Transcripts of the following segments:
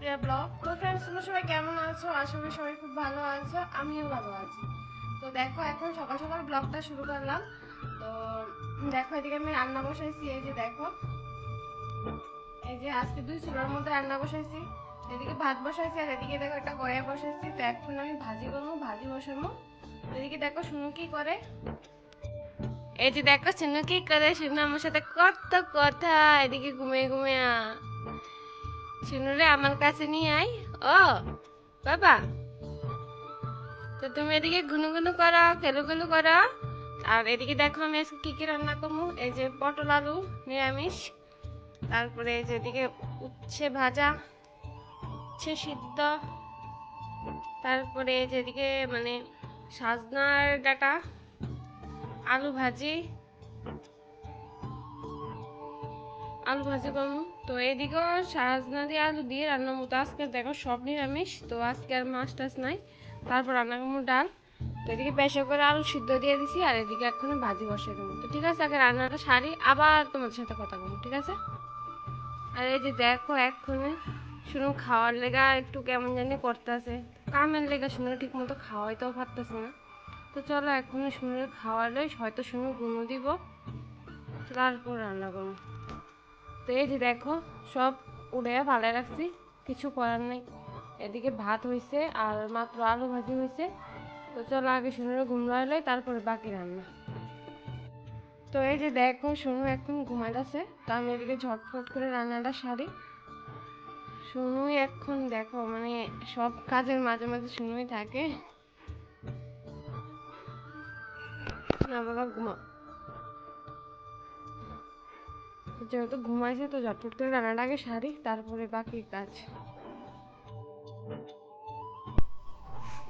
টিয়া ব্লগ। তো ফ্রেন্ডস, তোমরা সবাই কেমন আছো? আশা করি সবাই খুব ভালো আছো, আমিও ভালো আছি। তো দেখো, এখন সকাল সকাল ব্লগটা শুরু করলাম। তো দেখো, এদিকে আমি রান্না বসাইছি। এই যে দেখো, এই যে আজকে 2 চুলার মধ্যে রান্না বসাইছি। এদিকে ভাত বসাইছি, আর এদিকে দেখো একটা কড়াই বসাইছি। তো এখন আমি ভাজি করবো, ভাজি বসাবো। এদিকে দেখো শুনু কি করে। এই যে দেখো শুনু কি করে। শুনু আমার সাথে কত কথা। এদিকে ঘুমিয়ে ঘুমিয়ে শুনুরে আমার কাছে নিয়ে আয়। ও বাবা, তো তুমি এদিকে ঘুনু ঘুনু করো, খেলু খেলু করো। আর এদিকে দেখো আমি আজকে কি কি রান্না করবো। এই যে পটল আলু নিরামিষ, তারপরে এই যে এদিকে উচ্ছে ভাজা, উচ্ছে সিদ্ধ, তারপরে এই যে এদিকে মানে সাজনার ডাটা, আলু ভাজি, আলু ভাজি করবো। তো এদিকেও সাজনা দিয়ে আলু দিয়ে রান্নার মতো। আজকে দেখো সব নিরামিষ, তো আজকে আর মাছ টাছ নাই। তারপর রান্না করবো ডাল। তো এদিকে প্রেসার করে আলু সিদ্ধ দিয়ে দিছি, আর এদিকে এখন ভাজি বসে দেবো। তো ঠিক আছে, আগে রান্নাটা সারি, আবার তোমাদের সাথে কথা বলবো, ঠিক আছে? আর এই যে দেখো এক্ষুনি শুনু খাওয়ার লেগা একটু কেমন জানি করতেছে। কামের লেগা শুনে ঠিক মতো খাওয়াইতেও পারতেছে না। তো চলো এখনই শুনে খাওয়ালে হয়তো শুনে গুঁড়ো দিব, তারপর রান্না করবো। তো এই যে দেখো সব উড়ে ভালো রাখছি, কিছু করার নেই। এদিকে ভাত হয়েছে আর মাত্র আলু ভাজি হয়েছে। তো চলো আগে শুনে ঘুমাইলে তারপরে বাকি রান্না। তো এই যে দেখো শুনু এখন ঘুমাইতেছে। তো আমি এদিকে ঝটফট করে রান্নাটা সারি। শুনুই এখন দেখো মানে সব কাজের মাঝে মাঝে শুনুই থাকে। না বাবা ঘুমা, যেহেতু ঘুমাইছে তো ঝটফট করে রান্নাটা আগে সারি, তারপরে বাকি কাজ।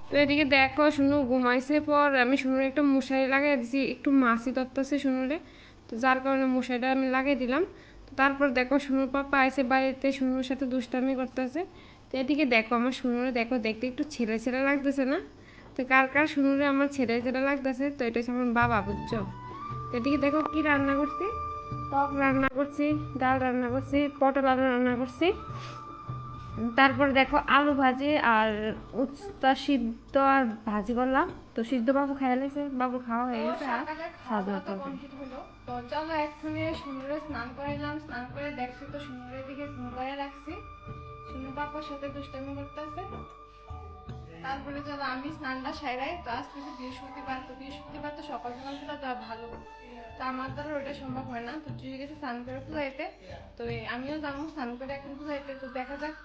তো এদিকে দেখো শুনু ঘুমাইছে পর আমি শুনুর একটা মশারি লাগিয়ে দিছি, একটু মাছি ধরতেছে শুনুরে। তো যার কারণে মশারিটা আমি লাগিয়ে দিলাম। তো তারপর দেখো শুনুর পাপা আইসে বাড়িতে, শুনুর সাথে দুষ্টামি করতেছে। তো এদিকে দেখো আমার শুনুরে দেখো দেখতে একটু ছেলে ছেলে লাগতেছে না? তো কার কার শুনুরে আমার ছেলে ছেলে লাগতেছে, তো এটা হচ্ছে আমার বাবা, বুঝছো? তো এদিকে দেখো কি রান্না করছি। টক রান্না করছি, ডাল রান্না করছি, পটল আলু রান্না করছি। তারপর দেখো আলু ভাজি আর উস্তা সিদ্ধ আর ভাজি করলাম। তো সিদ্ধ বাবু খাই লাগছে, বাবু খাওয়া হয়ে গেছে। আর সাজনা তরকারি। তো চলো এক্ষুনি সুন্দরে স্নান করাইলাম, স্নান করে দেখছি তো সুন্দরের দিকে ঘুম করে রাখছি। সুন্দর পাপার সাথে দুষ্টামি করতেছে। তারপরে চলো আমি স্নানটা সেরাই। তো আজ থেকে বৃহস্পতিবার, তো বৃহস্পতিবার তো সকাল সকাল পুজো দেওয়া ভালো। তো আমার দ্বারা ওইটা সম্ভব হয় না। তো তুই গেছে স্নান করে পুজাইতে। তো আমিও যাবো স্নান করে এখন পুজাইতে। তো দেখা যাক,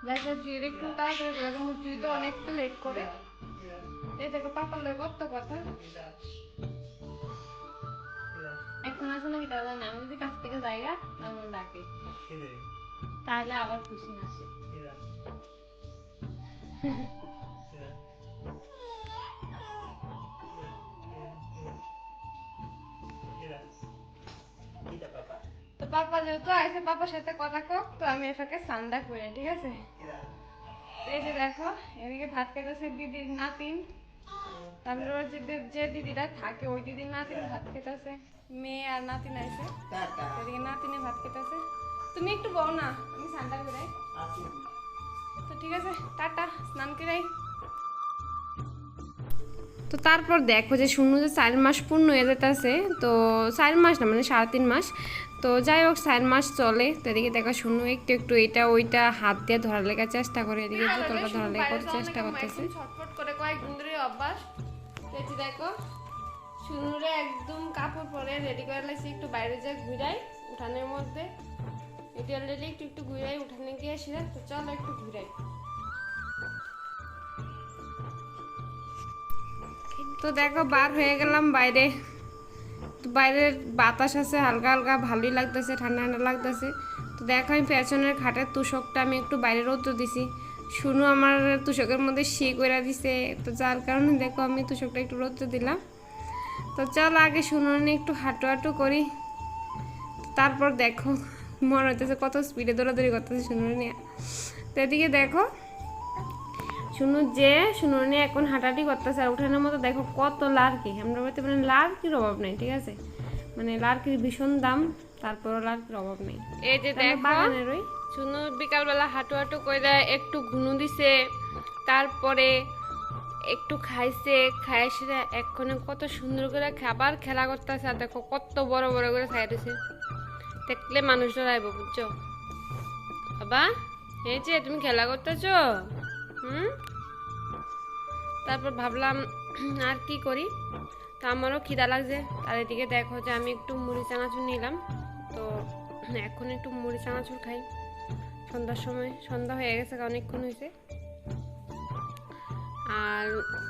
দেখা জুয়ের একটু তাড়াতাড়ি করে দেবো, জুই তো অনেকটা লেট করে। এই দেখো পাপার লোক কত কথা। এখন আসলে নাকি দাদা না, আমি যদি কাছ থেকে জায়গা আমার ডাকে, তাহলে আবার খুশি আসে। তো পাপা যেহেতু আইসে, পাপার সাথে কথা কও। তো আমি এটাকে সান্ডা করে, ঠিক আছে? এই যে দেখো এদিকে ভাত খেতেছে দিদির নাতিন। তারপরে ওর যে দিদিটা থাকে ওই দিদির নাতিন ভাত খেতেছে। মেয়ে আর নাতিন আইসে, এদিকে নাতিনে ভাত খেতেছে। তুমি একটু বও না, আমি সান্ডা করে। তো ঠিক আছে, টাটা, স্নান করাই। তো তারপর দেখো যে শূন্য যে 4 মাস পূর্ণ হয়ে যেতেছে। তো 4 মাস না, মানে 3.5 মাস। তো যাই হোক 4 মাস চলে। তো এদিকে দেখো শূন্য একটু একটু এটা ওইটা হাত দিয়ে ধরার লেগে চেষ্টা করে, এদিকে বোতলটা ধরার লেগে কত চেষ্টা করতেছে। ছটফট করে কয়েকদিন ধরে অভ্যাস। এই দেখো শুনুরে একদম কাপড় পরে রেডি করে লাগছে, একটু বাইরে যায় ঘুরাই উঠানের মধ্যে। এটা অলরেডি একটু একটু ঘুরাই উঠানে গিয়ে এসে। তো চলো একটু ঘুরাই। তো দেখো বার হয়ে গেলাম বাইরে। তো বাইরের বাতাস আছে হালকা হালকা, ভালোই লাগতেছে, ঠান্ডা ঠান্ডা লাগতেছে। তো দেখো আমি পেছনের খাটের তুষকটা আমি একটু বাইরে রৌদ্র দিছি। শুনু আমার তুষকের মধ্যে শি করে দিছে। তো যার কারণে দেখো আমি তুষকটা একটু রৌদ্র দিলাম। তো চল আগে শুনু একটু হাঁটু হাঁটু করি, তারপর দেখো মনে হইতেছে কত স্পিডে দৌড়াদৌড়ি করতেছে শুনু নিয়ে। তো এদিকে দেখো শুনু নিয়ে এখন হাঁটাহাঁটি করতেছে। আর উঠানোর মতো দেখো কত লার্কি, আমরা বলতে পারেন লার্কির অভাব নেই, ঠিক আছে? মানে লার্কির ভীষণ দাম, তারপরও লার্কির অভাব নেই। এই যে দেখো বাগানের ওই শুনো বিকালবেলা হাঁটু হাঁটু করে একটু ঘুনু দিছে, তারপরে একটু খাইছে, খাই সেটা এক্ষণে কত সুন্দর করে খাবার খেলা করতেছে। আর দেখো কত বড় বড় করে খাইতেছে, দেখলে মানুষ ডরাইব বুঝছো বাবা। এই যে তুমি খেলা করতেছো। তারপর ভাবলাম আর কি করি, তো আমারও খিদা লাগছে। আর এদিকে দেখো যে আমি একটু মুড়ি চানাচুর নিলাম, তো এখন একটু মুড়ি চানাচুর খাই সন্ধ্যার সময়। সন্ধ্যা হয়ে গেছে, অনেকক্ষণ হয়েছে। আর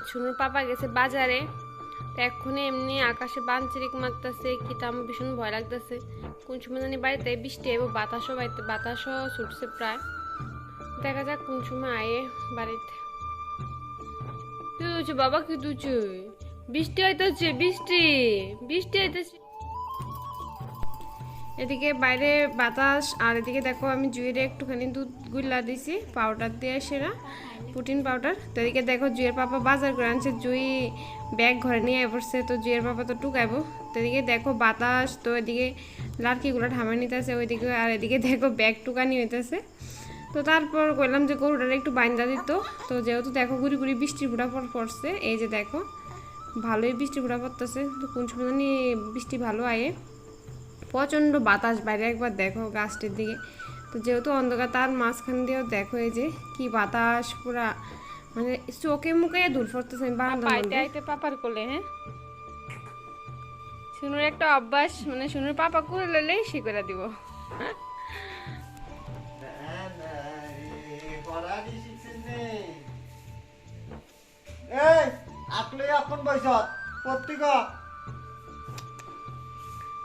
শুনুর পাপা গেছে বাজারে, তো এক্ষুনি এমনি আকাশে বানচিরিক মারতেছে, খিদা আমার ভীষণ ভয় লাগতেছে। কোন সময় জানি বাড়িতে বৃষ্টি এবং বাতাসও ছুটছে প্রায়। দেখা যাক কোন সময় আয়ে বাড়িতে। কি হচ্ছে বাবা, কি হচ্ছে? বৃষ্টি হইতেছে, বৃষ্টি বৃষ্টি হইতেছে। এদিকে বাইরে বাতাস, আর এদিকে দেখো আমি জুয়ের একটুখানি দুধ গুলা দিছি পাউডার দিয়ে, সেরা প্রোটিন পাউডার। তো এদিকে দেখো জুয়ের পাপা বাজার করে আনছে, জুই ব্যাগ ঘরে নিয়ে পড়ছে, তো জুয়ের পাপা তো টুকাইবো। তো এদিকে দেখো বাতাস, তো এদিকে লাড়কিগুলো ঠামাই নিতেছে ওইদিকে, আর এদিকে দেখো ব্যাগ টুকানি হইতেছে। তো তারপর কইলাম যে গরুটারে একটু বাইন্দা দিত। তো যেহেতু দেখো গুড়ি গুড়ি বৃষ্টির ফুটা পড়ছে, এই যে দেখো ভালোই বৃষ্টি ফুটা পড়তেছে। তো কোন সময় জানি বৃষ্টি ভালো আয়ে, প্রচণ্ড বাতাস বাইরে, একবার দেখো গাছটির দিকে। তো যেহেতু অন্ধকার, তার মাঝখান দিয়েও দেখো এই যে কি বাতাস, পুরা মানে চোখে মুখে ধুল পড়তেছে। আইতে পাপার কোলে, হ্যাঁ শুনুর একটা অভ্যাস, মানে শুনুর পাপা কোলে লইলেই সে করে দিব।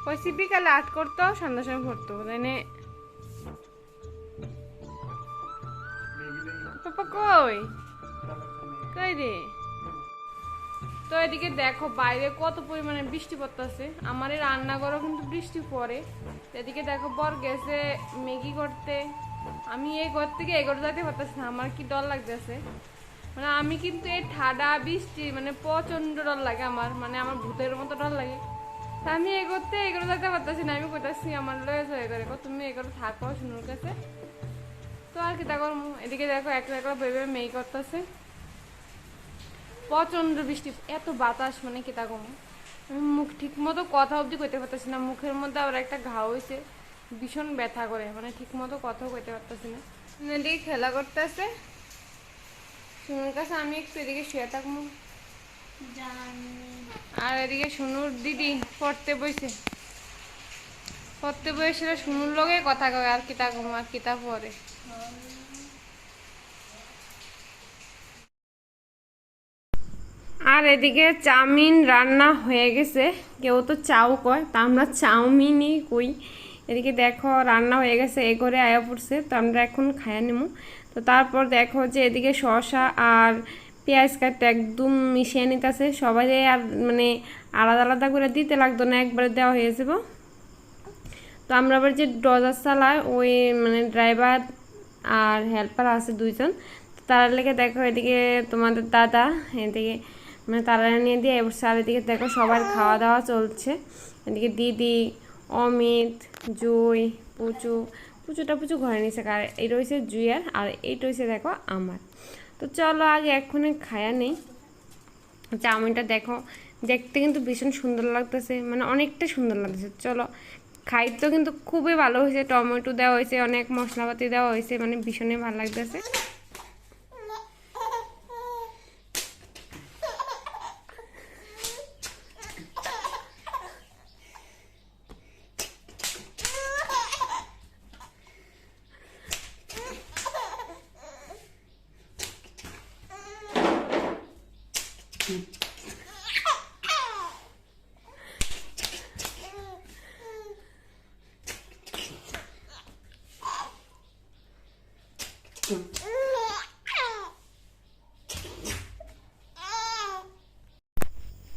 কইছি বিকালে আট করতো, সন্ধ্যার সময় পড়তো, তাই না? পাপা কই কই রে? তো এদিকে দেখো বাইরে কত পরিমাণে বৃষ্টি পড়তেছে, আমার এই রান্নাঘরও কিন্তু বৃষ্টি পড়ে। এদিকে দেখো বর গেছে ম্যাগি করতে, আমি এই ঘর থেকে এই ঘর যাইতে পারতেছি না, আমার কি ডর লাগতেছে। মানে আমি কিন্তু এই ঠাডা বৃষ্টি মানে প্রচন্ড ডর লাগে আমার, মানে আমার ভূতের মতো ডর লাগে। তা আমি এই করতে এই করে যাইতে পারতেছি না, আমি কইতাছি আমার লয়ে যায় করে তুমি এই করে থাকো শুনুর কাছে। তো আর কি তা করবো। এদিকে দেখো এক একলা ভেবে মেয়ে করতেছে, প্রচন্ড বৃষ্টি, এত বাতাস, মানে কি তা কমো। আমি মুখ ঠিক মতো কথা অবধি কইতে পারতেছি না, মুখের মধ্যে আবার একটা ঘা হয়েছে, ভীষণ ব্যথা করে, মানে ঠিক মতো কথাও কইতে পারতেছি না। এদিকে খেলা করতেছে শুনুর কাছে, আমি একটু এদিকে শুয়ে থাকবো। আর এদিকে শুনুর দিদি পড়তে বইছে, পড়তে বসে শুনুর লগে কথা কয়, আর কিতা কম আর কিতা পরে। আর এদিকে চাউমিন রান্না হয়ে গেছে, কেউ তো চাউ কয়, তা আমরা চাউমিনই কই। এদিকে দেখো রান্না হয়ে গেছে, এ করে আয়া পড়ছে, তো আমরা এখন খাইয়া নেবো। তো তারপর দেখো যে এদিকে শসা আর পেঁয়াজ কাটতে একদম মিশিয়ে নিতেছে সবাই, আর মানে আলাদা আলাদা করে দিতে লাগতো না, একবারে দেওয়া হয়ে যাব। তো আমরা আবার যে ড্রজার চালায় ওই মানে ড্রাইভার আর হেল্পার আছে দুইজন, তারা লেগে দেখো এদিকে তোমাদের দাদা এদিকে মানে তারা নিয়ে দিয়ে এবার আর এদিকে দেখো সবার খাওয়া দাওয়া চলছে। এদিকে দিদি, অমিত, জুই, পুচু ঘরে নিয়েছে, কার এই রয়েছে জুইয়ার, আর এই রয়েছে দেখো আমার। তো চলো আগে এক্ষুনি খায়া নেই। চাউমিনটা দেখো দেখতে কিন্তু ভীষণ সুন্দর লাগতেছে, মানে অনেকটা সুন্দর লাগতেছে। চলো খাইতে কিন্তু খুবই ভালো হয়েছে, টমেটো দেওয়া হয়েছে, অনেক মশলাপাতি দেওয়া হয়েছে, মানে ভীষণই ভালো লাগতেছে।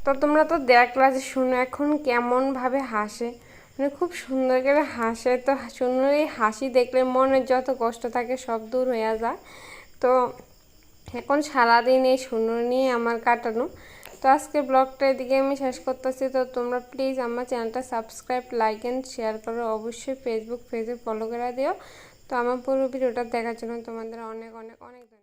তো তোমরা তো দেখলা যে শুনো এখন কেমনভাবে হাসে, মানে খুব সুন্দর করে হাসে। তো শুনো এই হাসি দেখলে মনের যত কষ্ট থাকে সব দূর হয়ে যায়। তো এখন সারাদিন এই শুনো নিয়ে আমার কাটানো। তো আজকে ব্লগটা এদিকে আমি শেষ করতেছি। তো তোমরা প্লিজ আমার চ্যানেলটা সাবস্ক্রাইব, লাইক অ্যান্ড শেয়ার করো, অবশ্যই ফেসবুক পেজে ফলো করে দিও। তো আমার পুরো ভিডিওটা দেখার জন্য তোমাদের অনেক অনেক অনেক ধন্যবাদ।